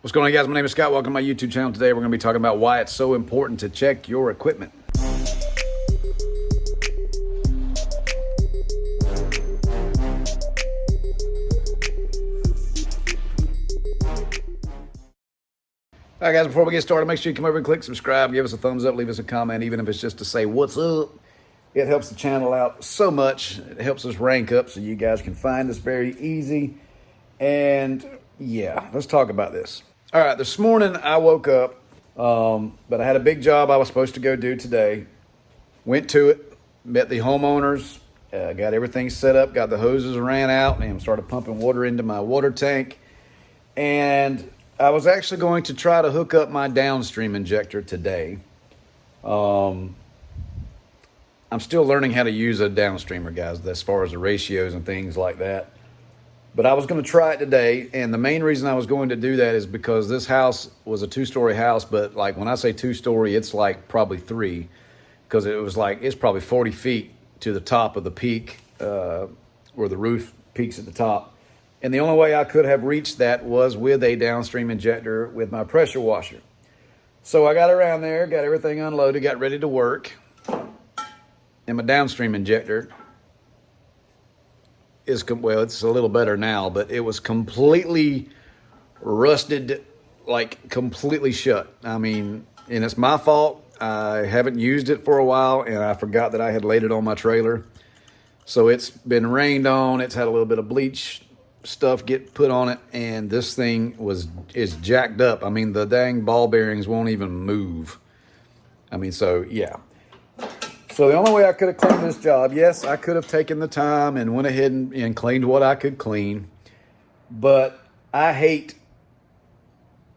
What's going on, guys? My name is Scott. Welcome to my YouTube channel. Today we're going to be talking about why it's so important to check your equipment. All right, guys, before we get started, make sure you come over and click subscribe, give us a thumbs up, leave us a comment, even if it's just to say what's up. It helps the channel out so much. It helps us rank up so you guys can find us very easy. And yeah, let's talk about this. All right, this morning I woke up, but I had a big job I was supposed to go do today. Went to it, met the homeowners, got everything set up, got the hoses ran out, and started pumping water into my water tank. And I was actually going to try to hook up my downstream injector today. I'm still learning how to use a downstreamer, guys, as far as the ratios and things like that. But I was going to try it today, and the main reason I was going to do that is because this house was a two-story house, but like when I say two-story, it's like probably three, because it's probably 40 feet to the top of the peak, where the roof peaks at the top. And the only way I could have reached that was with a downstream injector with my pressure washer. So I got around there, got everything unloaded, got ready to work, and my downstream injector well, it's a little better now, but it was completely rusted, like completely shut. I mean, and it's my fault. I haven't used it for a while, and I forgot that I had laid it on my trailer. So it's been rained on. It's had a little bit of bleach stuff get put on it, and this thing is jacked up. I mean, the dang ball bearings won't even move. I mean, so yeah. So the only way I could have cleaned this job, yes, I could have taken the time and went ahead and cleaned what I could clean, but I hate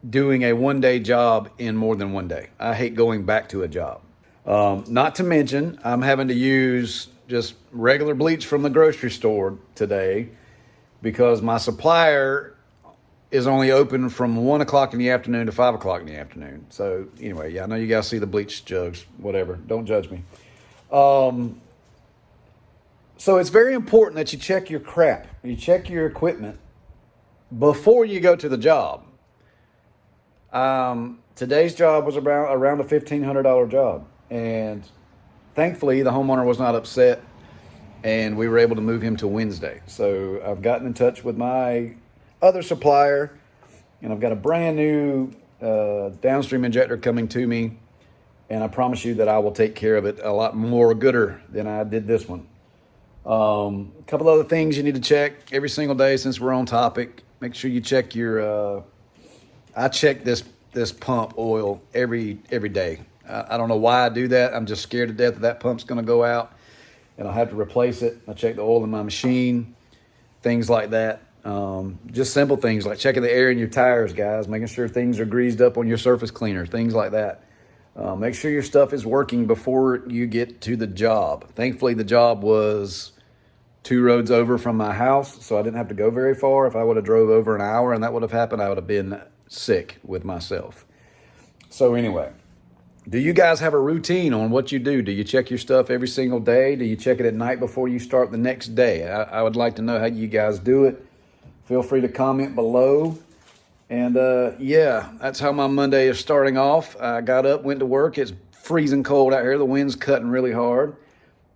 doing a one-day job in more than one day. I hate going back to a job. Not to mention, I'm having to use just regular bleach from the grocery store today because my supplier is only open from 1 o'clock in the afternoon to 5 o'clock in the afternoon. So anyway, yeah, I know you guys see the bleach jugs, whatever. Don't judge me. So it's very important that you check your crap, you check your equipment before you go to the job. Today's job was around a $1,500 job, and thankfully the homeowner was not upset, and we were able to move him to Wednesday. So I've gotten in touch with my other supplier, and I've got a brand new downstream injector coming to me. And I promise you that I will take care of it a lot more gooder than I did this one. A couple other things you need to check every single day since we're on topic. Make sure you check your, I check this pump oil every day. I don't know why I do that. I'm just scared to death that pump's gonna go out and I'll have to replace it. I check the oil in my machine, things like that. Just simple things like checking the air in your tires, guys, making sure things are greased up on your surface cleaner, things like that. Make sure your stuff is working before you get to the job. Thankfully, the job was 2 roads over from my house, so I didn't have to go very far. If I would have drove over an hour and that would have happened, I would have been sick with myself. So anyway, do you guys have a routine on what you do? Do you check your stuff every single day? Do you check it at night before you start the next day? I would like to know how you guys do it. Feel free to comment below. And yeah, that's how my Monday is starting off. I got up, went to work. It's freezing cold out here. The wind's cutting really hard.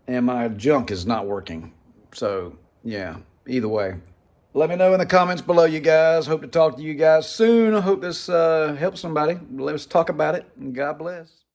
And my junk is not working. So yeah, either way. Let me know in the comments below, you guys. Hope to talk to you guys soon. I hope this helps somebody. Let's talk about it. God bless.